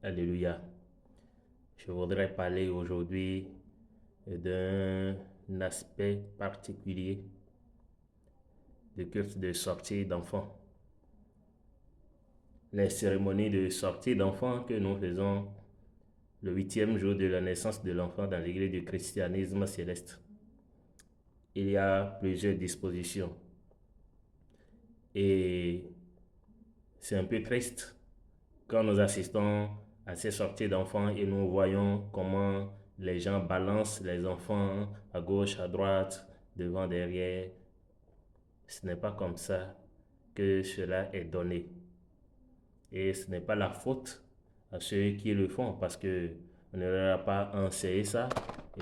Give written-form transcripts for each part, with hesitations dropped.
Alléluia. Je voudrais parler aujourd'hui d'un aspect particulier du culte de sortie d'enfants. Les cérémonies de sortie d'enfants que nous faisons le 8e jour de la naissance de l'enfant dans l'église du christianisme céleste. Il y a plusieurs dispositions. Et c'est un peu triste quand nous assistons à ces sorties d'enfants et nous voyons comment les gens balancent les enfants à gauche, à droite, devant, derrière. Ce n'est pas comme ça que cela est donné. Et ce n'est pas la faute à ceux qui le font parce que on ne leur a pas enseigné ça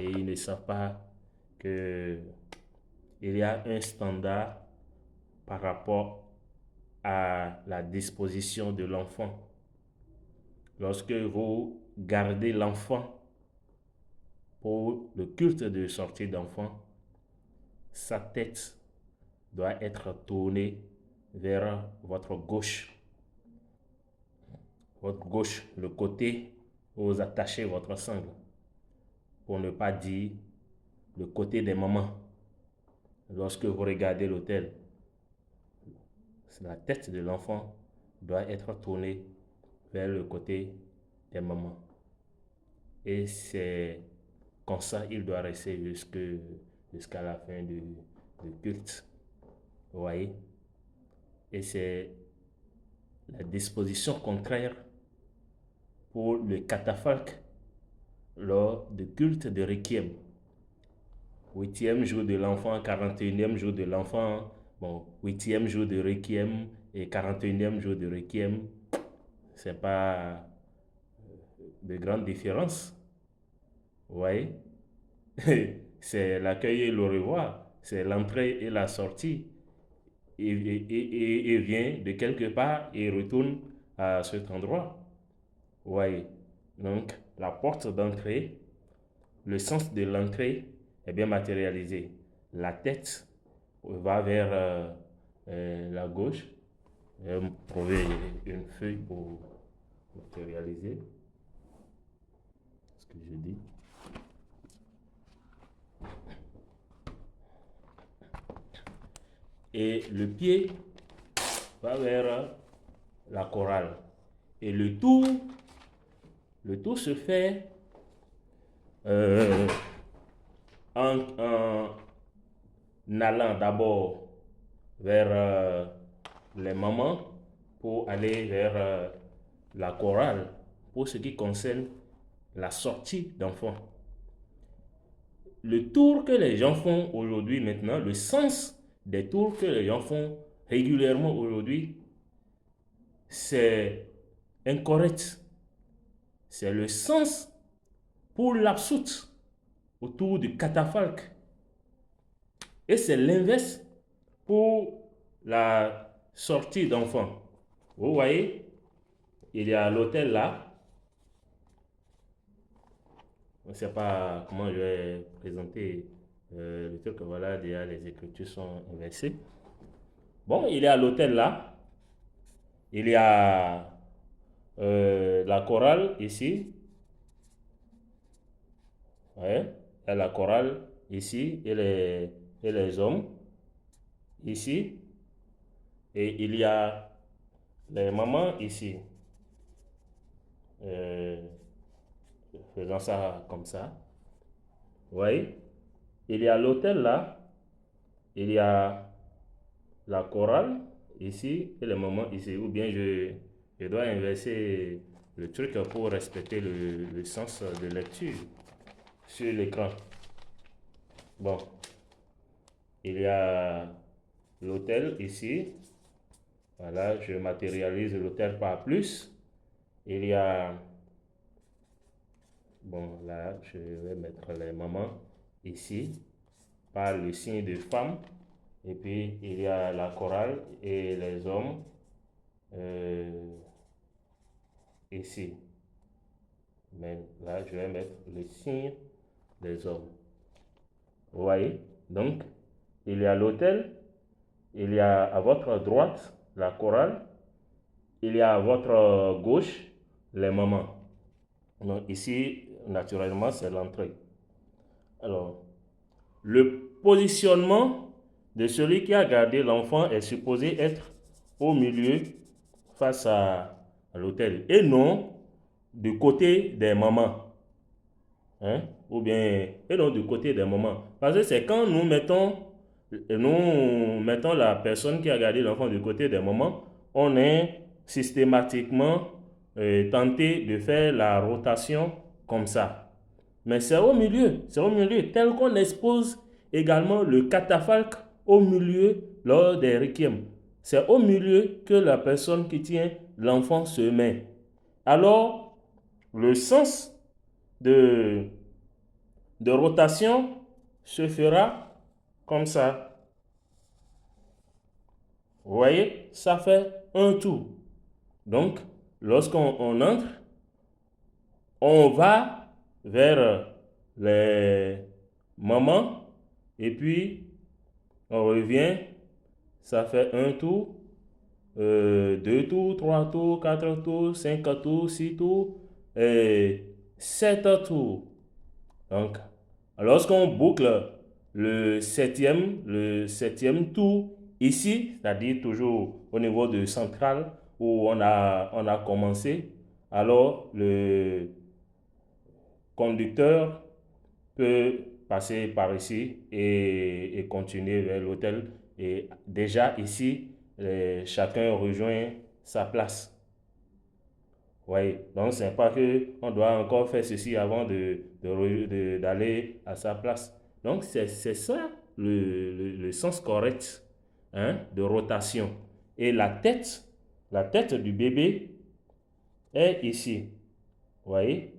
et ils ne savent pas que il y a un standard par rapport à la disposition de l'enfant. Lorsque vous gardez l'enfant pour le culte de sortie d'enfant, sa tête doit être tournée vers votre gauche. Votre gauche, le côté où vous attachez votre sangle. Pour ne pas dire le côté des mamans. Lorsque vous regardez l'autel, la tête de l'enfant doit être tournée vers le côté des mamans. Et c'est comme ça il doit rester jusqu'à la fin du culte. Vous voyez? Et c'est la disposition contraire pour le catafalque lors du culte de Requiem. 8e jour de l'enfant, 41e jour de l'enfant, 8e jour de Requiem et 41e jour de Requiem. C'est pas de grande différence. Vous voyez? C'est l'accueil et le revoir. C'est l'entrée et la sortie. Il vient de quelque part et retourne à cet endroit. Vous voyez? Donc, la porte d'entrée, le sens de l'entrée est bien matérialisé. La tête va vers la gauche. Je vais trouver une feuille pour matérialiser ce que je dis. Et le pied va vers la chorale. Et le tour se fait en allant d'abord vers les mamans pour aller vers la chorale pour ce qui concerne la sortie d'enfants. Le tour que les gens font aujourd'hui maintenant, le sens des tours que les gens font régulièrement aujourd'hui, c'est incorrect. C'est le sens pour l'absoute autour du catafalque. Et c'est l'inverse pour la sortie d'enfants. Vous voyez, il y a l'autel là. Je ne sais pas comment je vais présenter le truc. Voilà, déjà les écritures sont inversées. Bon, il y a l'autel là. Il y a la chorale ici. Ouais, il y a la chorale ici et les hommes ici. Et il y a les mamans ici. Faisons ça comme ça. Vous voyez? Il y a l'autel là. Il y a la chorale ici et les mamans ici. Ou bien je dois inverser le truc pour respecter le sens de lecture sur l'écran. Bon. Il y a l'autel ici. Voilà, je matérialise l'autel par plus. Il y a, bon là, je vais mettre les mamans ici par le signe de femme. Et puis il y a la chorale et les hommes ici. Mais là, je vais mettre le signe des hommes. Vous voyez? Donc, il y a l'autel, il y a à votre droite la chorale, il y a à votre gauche les mamans. Donc ici, naturellement, c'est l'entrée. Alors, le positionnement de celui qui a gardé l'enfant est supposé être au milieu face à l'autel et non du côté des mamans. Hein? Ou bien, et non du côté des mamans. Parce que c'est quand nous mettons la personne qui a gardé l'enfant du côté des mamans, on est systématiquement tenté de faire la rotation comme ça. Mais c'est au milieu, tel qu'on expose également le catafalque au milieu lors des requiem. C'est au milieu que la personne qui tient l'enfant se met. Alors, le sens de rotation se fera comme ça. Vous voyez, ça fait un tour. Donc, lorsqu'on entre, on va vers les mamans et puis on revient, ça fait un tour, 2 tours, 3 tours, 4 tours, 5 tours, 6 tours et 7 tours. Donc, lorsqu'on boucle le septième tour ici, c'est-à-dire toujours au niveau de central où on a commencé, alors le conducteur peut passer par ici et continuer vers l'hôtel. Et déjà ici, chacun rejoint sa place. Oui, donc c'est pas que on doit encore faire ceci avant d'aller à sa place. Donc c'est ça le sens correct, hein, de rotation. Et la tête du bébé est ici. Vous voyez,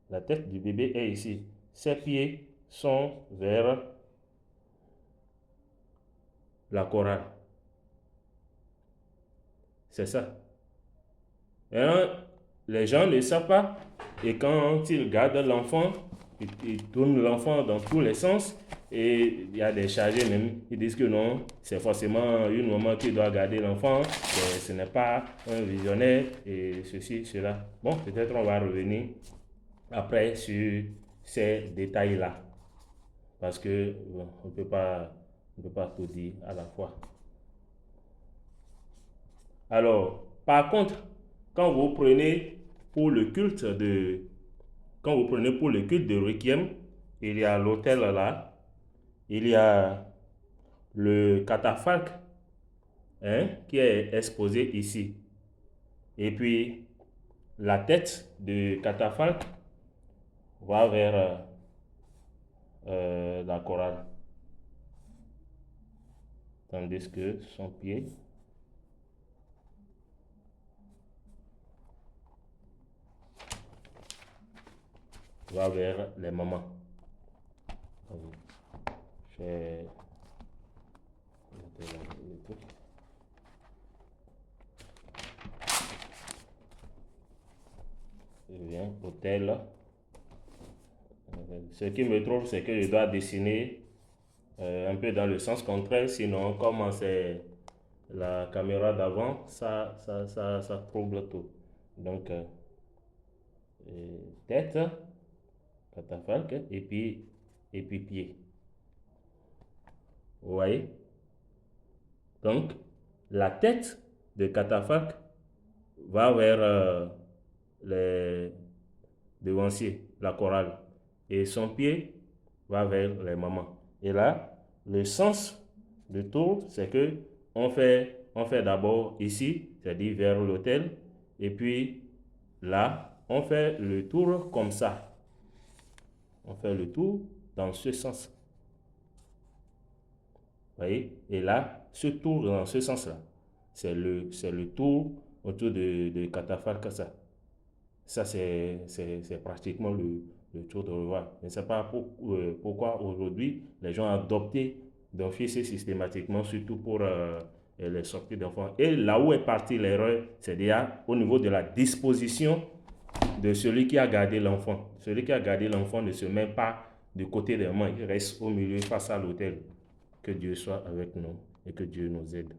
la tête du bébé est ici. Ses pieds sont vers la chorale. C'est ça. Et les gens ne savent pas. Et quand ils gardent l'enfant, ils tournent l'enfant dans tous les sens. Et il y a des chargés même qui disent que non, c'est forcément une maman qui doit garder l'enfant. Ce n'est pas un visionnaire et ceci, cela. Bon, peut-être on va revenir après sur ces détails-là. Parce que bon, on ne peut pas tout dire à la fois. Alors, par contre, quand vous prenez pour le culte de Requiem, il y a l'autel là, il y a le catafalque, hein, qui est exposé ici. Et puis, la tête du catafalque va vers la chorale. Tandis que son pied va vers les mamans. Je vais viens hôtel. Ce qui me trouve, c'est que je dois dessiner un peu dans le sens contraire, sinon comme c'est la caméra d'avant, ça trouble tout. Donc, tête, catafalque, et puis pied. Vous voyez? Donc, la tête de catafalque va vers les devanciers, la chorale, et son pied va vers les mamans. Et là, le sens du tour, c'est que on fait d'abord ici, c'est-à-dire vers l'autel, et puis là, on fait le tour comme ça. On fait le tour dans ce sens. Vous voyez? Et là, ce tour dans ce sens-là, c'est le tour autour de catafalque, ça. Ça, c'est pratiquement le tour de revoir. Je ne sais pas pourquoi aujourd'hui les gens ont adopté d'office systématiquement, surtout pour les sorties d'enfants. Et là où est partie l'erreur, c'est déjà au niveau de la disposition de celui qui a gardé l'enfant. Celui qui a gardé l'enfant ne se met pas du côté des mains, il reste au milieu face à l'autel. Que Dieu soit avec nous et que Dieu nous aide.